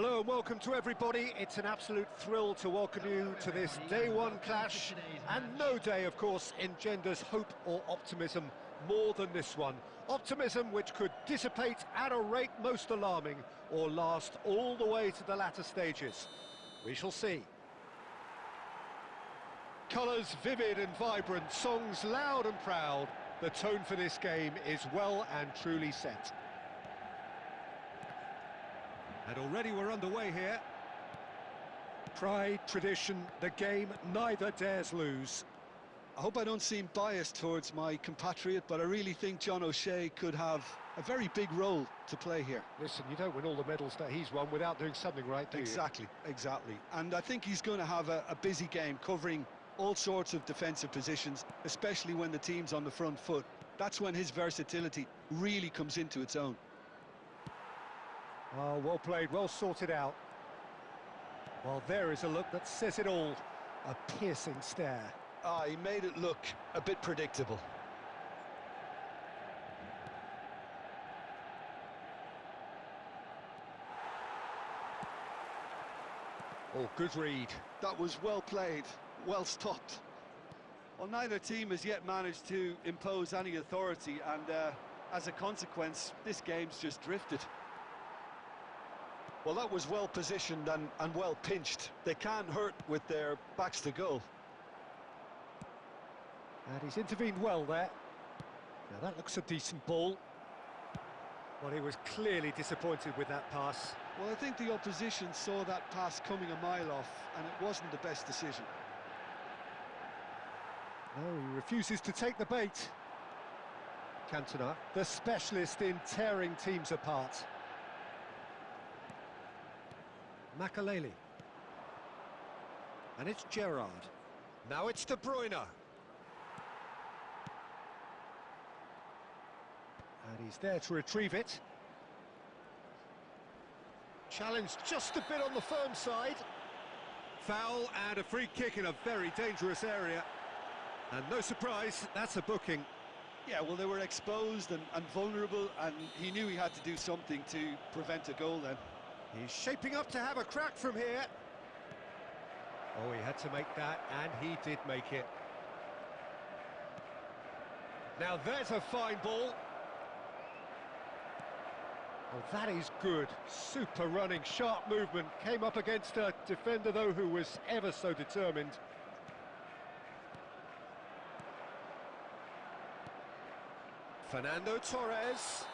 Hello and welcome to everybody. It's an absolute thrill to welcome you to this day one clash, and no day, of course, engenders hope or optimism more than this one. Optimism which could dissipate at a rate most alarming or last all the way to the latter stages. We shall see. Colours vivid and vibrant, songs loud and proud. The tone for this game is well and truly set. And already we're underway here. Pride, tradition, the game neither dares lose. I hope I don't seem biased towards my compatriot, but I really think John O'Shea could have a very big role to play here. Listen, you don't win all the medals that he's won without doing something right, do you? Exactly. And I think he's going to have a busy game covering all sorts of defensive positions, especially when the team's on the front foot. That's when his versatility really comes into its own. Oh, well played, well sorted out. Well, there is a look that says it all. A piercing stare. He made it look a bit predictable. Oh, good read. That was well played, well stopped. Well, neither team has yet managed to impose any authority, and as a consequence, this game's just drifted. Well, that was well positioned and well pinched. They can't hurt with their backs to goal. And he's intervened well there. Now that looks a decent ball. Well, he was clearly disappointed with that pass. Well, I think the opposition saw that pass coming a mile off, and it wasn't the best decision. No, he refuses to take the bait. Cantona, the specialist in tearing teams apart. Makaleli. And it's Gerrard. Now it's De Bruyne. And he's there to retrieve it. Challenged just a bit on the firm side. Foul and a free kick in a very dangerous area. And no surprise, that's a booking. Yeah, well, they were exposed and vulnerable, and he knew he had to do something to prevent a goal then. He's shaping up to have a crack from here. Oh, he had to make that, and he did make it. Now there's a fine ball. Oh, that is good. Super running, sharp movement. Came up against a defender, though, who was ever so determined. Fernando Torres.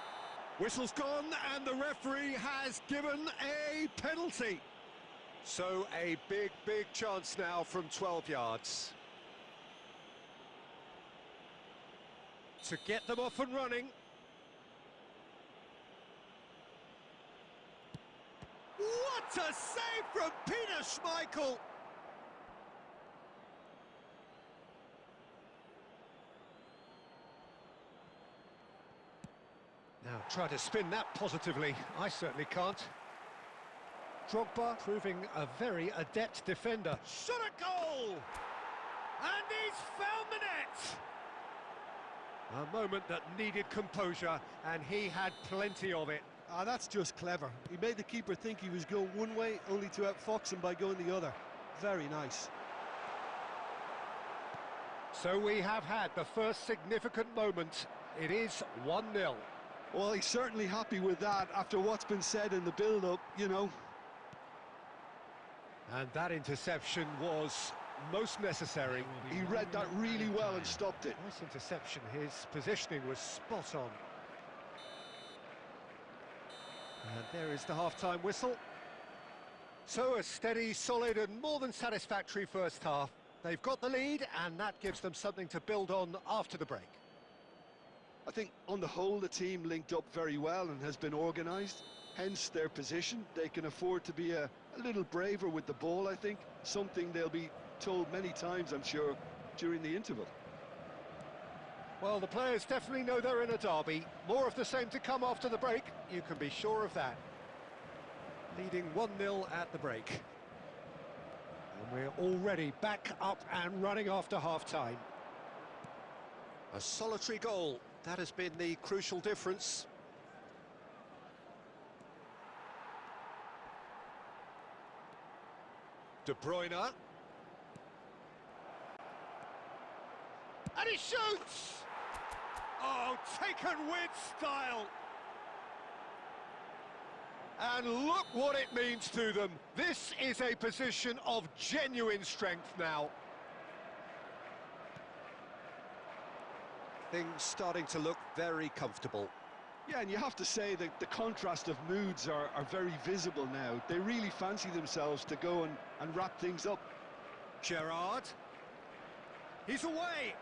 Whistle's gone, and the referee has given a penalty. So a big chance now from 12 yards. To get them off and running. What a save from Peter Schmeichel! Now try to spin that positively. I certainly can't. Drogba proving a very adept defender. Shot a goal! And he's found the net! A moment that needed composure, and he had plenty of it. That's just clever. He made the keeper think he was going one way, only to outfox him by going the other. Very nice. So we have had the first significant moment. It is 1-0. Well, he's certainly happy with that after what's been said in the build-up, you know. And that interception was most necessary. He read that really well and stopped it. Nice interception. His positioning was spot on. And there is the half-time whistle. So a steady, solid and more than satisfactory first half. They've got the lead, and that gives them something to build on after the break. I think on the whole the team linked up very well and has been organised, hence their position. They can afford to be a little braver with the ball, I think, something they'll be told many times, I'm sure, during the interval. Well, the players definitely know they're in a derby. More of the same to come after the break, you can be sure of that. Leading 1-0 at the break. And we're already back up and running after half-time. A solitary goal. That has been the crucial difference. De Bruyne. And he shoots! Oh, taken with style! And look what it means to them. This is a position of genuine strength now. Things starting to look very comfortable. Yeah, and you have to say that the contrast of moods are very visible now. They really fancy themselves to go and wrap things up. Gerrard. He's away.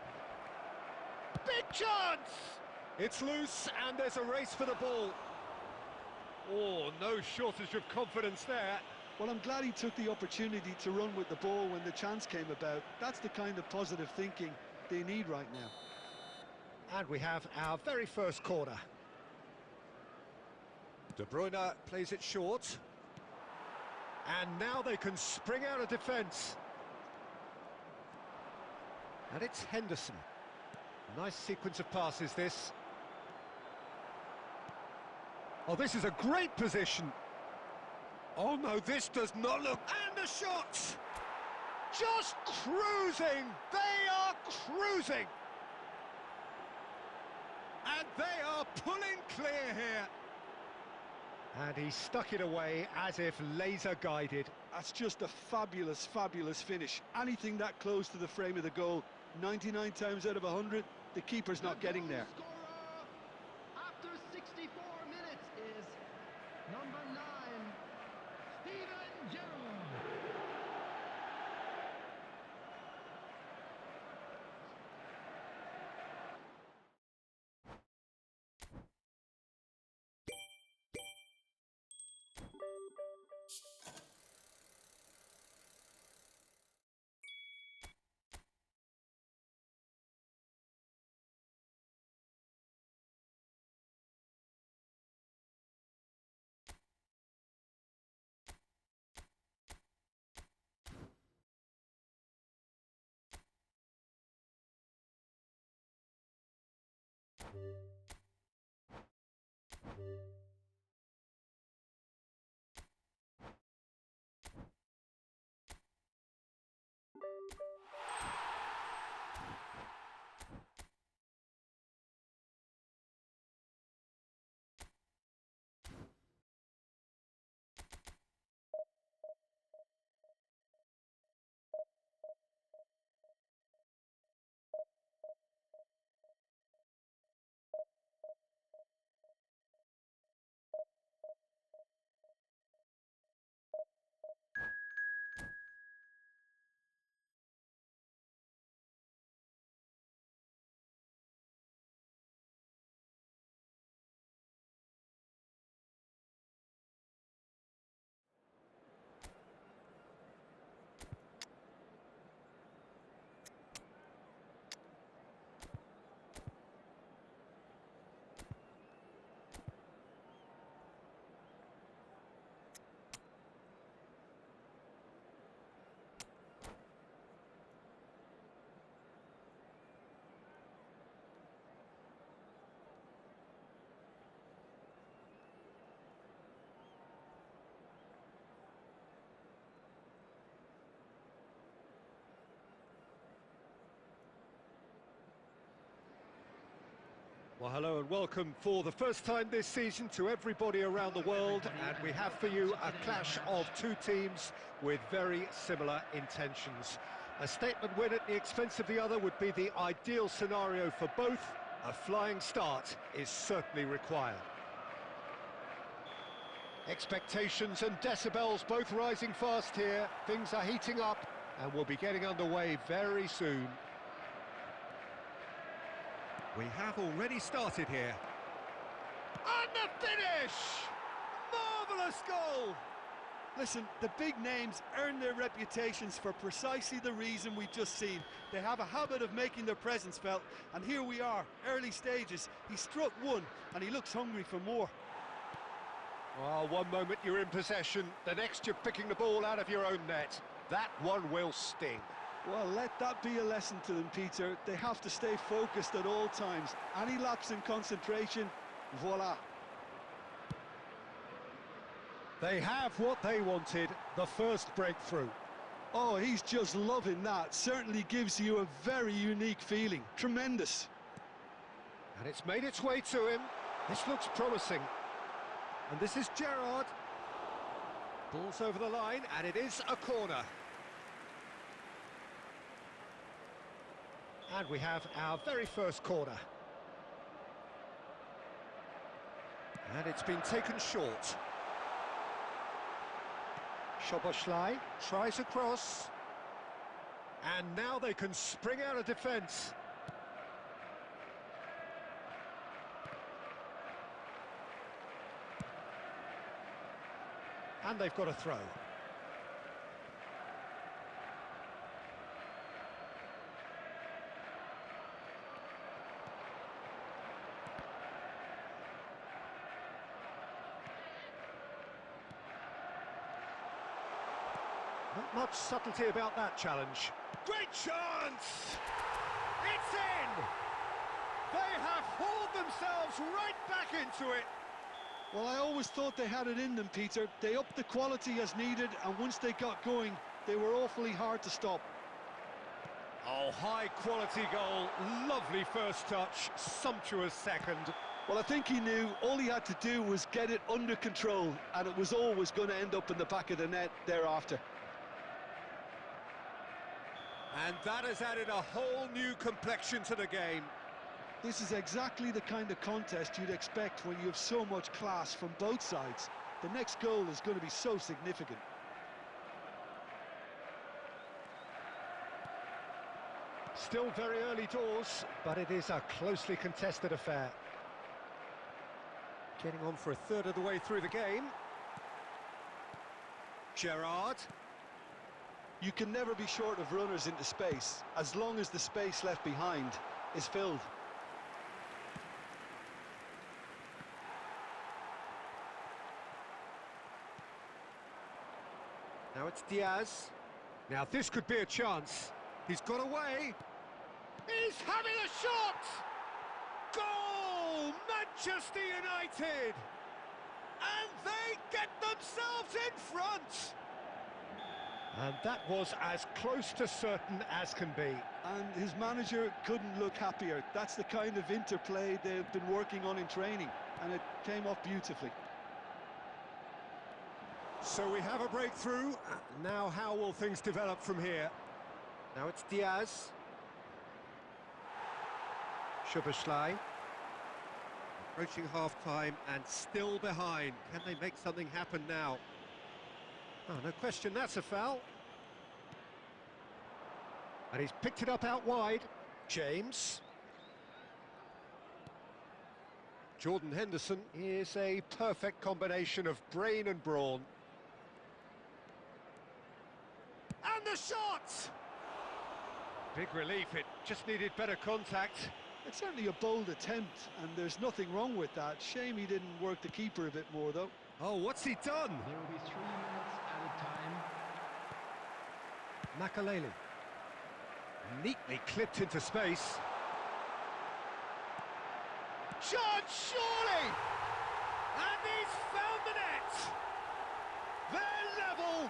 Big chance! It's loose and there's a race for the ball. Oh, no shortage of confidence there. Well, I'm glad he took the opportunity to run with the ball when the chance came about. That's the kind of positive thinking they need right now. And we have our very first corner. De Bruyne plays it short. And now they can spring out of defence. And it's Henderson. Nice sequence of passes, this. Oh, this is a great position. Oh, no, this does not look... And a shot! Just cruising! They are cruising! And they are pulling clear here. And he stuck it away as if laser-guided. That's just a fabulous, fabulous finish. Anything that close to the frame of the goal, 99 times out of 100, the keeper's not getting there. After 64 minutes is number 9, Steven Gerrard. Well, hello and welcome for the first time this season to everybody around the world, and we have for you a clash of two teams with very similar intentions. A statement win at the expense of the other would be the ideal scenario for both. A flying start is certainly required. Expectations and decibels both rising fast here. Things are heating up and we'll be getting underway very soon. We have already started here. And the finish! Marvellous goal! Listen, the big names earn their reputations for precisely the reason we've just seen. They have a habit of making their presence felt, and here we are, early stages. He struck one, and he looks hungry for more. Well, one moment you're in possession, the next you're picking the ball out of your own net. That one will sting. Well, let that be a lesson to them, Peter. They have to stay focused at all times. Any lapse in concentration, voila. They have what they wanted, the first breakthrough. Oh, he's just loving that. Certainly gives you a very unique feeling. Tremendous. And it's made its way to him. This looks promising. And this is Gerrard. Ball's over the line, and it is a corner. And we have our very first corner. And it's been taken short. Szoboszlai tries a cross. And now they can spring out of defence. And they've got a throw. Not much subtlety about that challenge. Great chance! It's in! They have hauled themselves right back into it. Well, I always thought they had it in them, Peter. They upped the quality as needed, and once they got going, they were awfully hard to stop. Oh, high-quality goal. Lovely first touch, sumptuous second. Well, I think he knew all he had to do was get it under control, and it was always going to end up in the back of the net thereafter. And that has added a whole new complexion to the game. This is exactly the kind of contest you'd expect when you have so much class from both sides. The next goal is going to be so significant. Still very early doors, but it is a closely contested affair. Getting on for a third of the way through the game. Gerrard. You can never be short of runners into space, as long as the space left behind is filled. Now it's Diaz. Now this could be a chance. He's got away. He's having a shot! Goal! Manchester United! And they get themselves in front! And that was as close to certain as can be. And his manager couldn't look happier. That's the kind of interplay they've been working on in training, and it came off beautifully. So we have a breakthrough. Now how will things develop from here? Now it's Diaz. Szoboszlai. Approaching half-time and still behind. Can they make something happen now? Oh, no question, that's a foul. And he's picked it up out wide. James. Jordan Henderson is a perfect combination of brain and brawn. And the shot! Big relief, it just needed better contact. It's certainly a bold attempt, and there's nothing wrong with that. Shame he didn't work the keeper a bit more, though. Oh, what's he done? There will be 3 minutes added time. Makaleli. Neatly clipped into space. Shot, surely! And he's found the net! They're level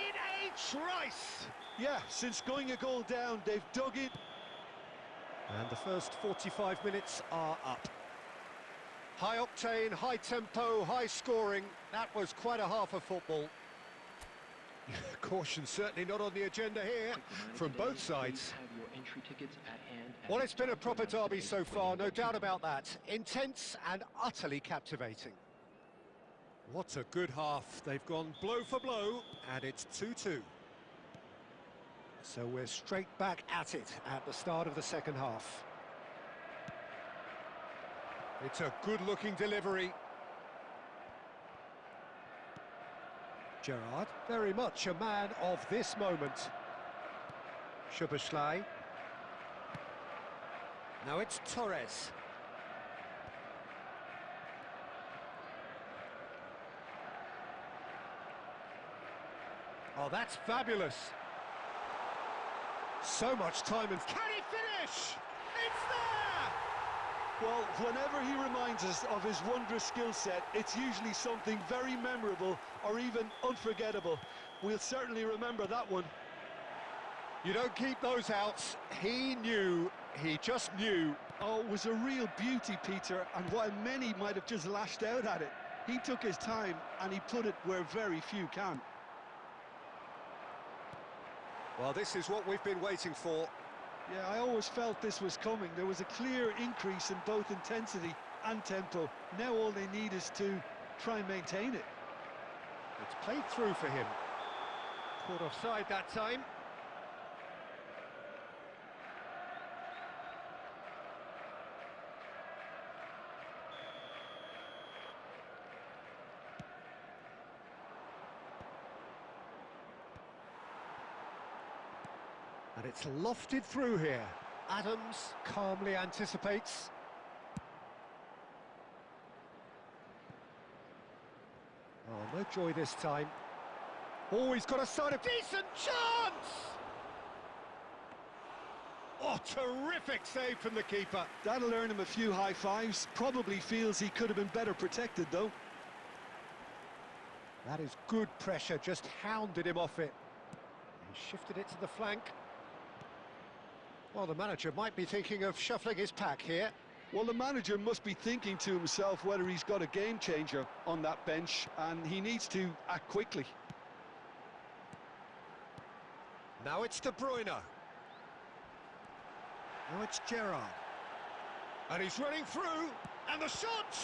in a trice! Yeah, since going a goal down, they've dug in. And the first 45 minutes are up. High octane, high tempo, high scoring. That was quite a half of football. Caution certainly not on the agenda here from both sides. Well, it's been a proper derby so far, no doubt about that. Intense and utterly captivating. What a good half. They've gone blow for blow, and it's 2-2. So we're straight back at it at the start of the second half. It's a good-looking delivery. Gerrard, very much a man of this moment. Szoboszlai. Now it's Torres. Oh, that's fabulous. So much time and... Can he finish? It's there! Well, whenever he reminds us of his wondrous skill set, it's usually something very memorable or even unforgettable. We'll certainly remember that one. You don't keep those outs. He knew, he just knew. Oh, it was a real beauty, Peter, and while many might have just lashed out at it, he took his time and he put it where very few can. Well, this is what we've been waiting for. Yeah, I always felt this was coming. There was a clear increase in both intensity and tempo. Now all they need is to try and maintain it. It's played through for him. Caught offside that time. And it's lofted through here. Adams calmly anticipates. Oh, no joy this time. Oh, he's got a sign of decent chance! Oh, terrific save from the keeper. That'll earn him a few high fives. Probably feels he could have been better protected, though. That is good pressure, just hounded him off it. He shifted it to the flank. Well, the manager might be thinking of shuffling his pack here. Well, the manager must be thinking to himself whether he's got a game changer on that bench, and he needs to act quickly. Now it's De Bruyne. Now it's Gerrard. And he's running through, and the shot!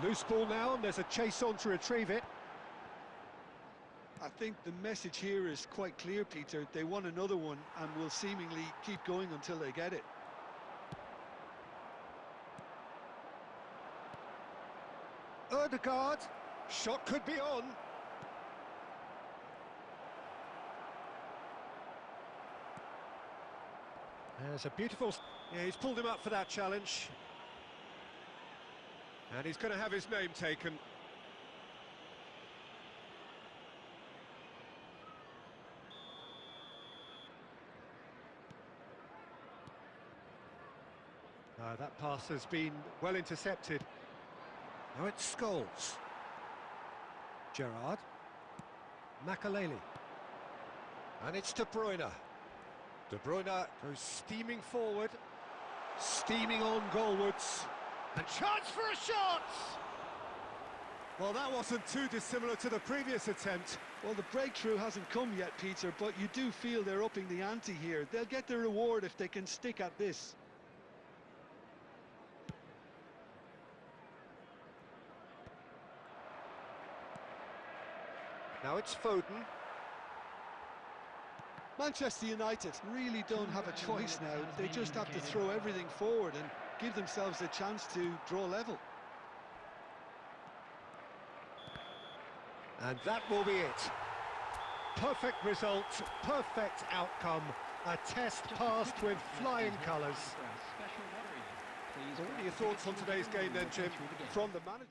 Loose ball now, and there's a chase on to retrieve it. I think the message here is quite clear, Peter. They want another one and will seemingly keep going until they get it. Ødegaard, shot could be on. There's a beautiful... Yeah, he's pulled him up for that challenge. And he's going to have his name taken. That pass has been well intercepted. Now it's Scholes. Gerrard. Makaleli. And it's De Bruyne. De Bruyne goes steaming forward. Steaming on goalwards. And chance for a shot! Well, that wasn't too dissimilar to the previous attempt. Well, the breakthrough hasn't come yet, Peter, but you do feel they're upping the ante here. They'll get their reward if they can stick at this. Now it's Foden. Manchester United really don't have a choice now. They just have to throw everything forward and give themselves a chance to draw level. And that will be it. Perfect result, perfect outcome. A test passed with flying colours. So what are your thoughts on today's game then, Jim, from the manager?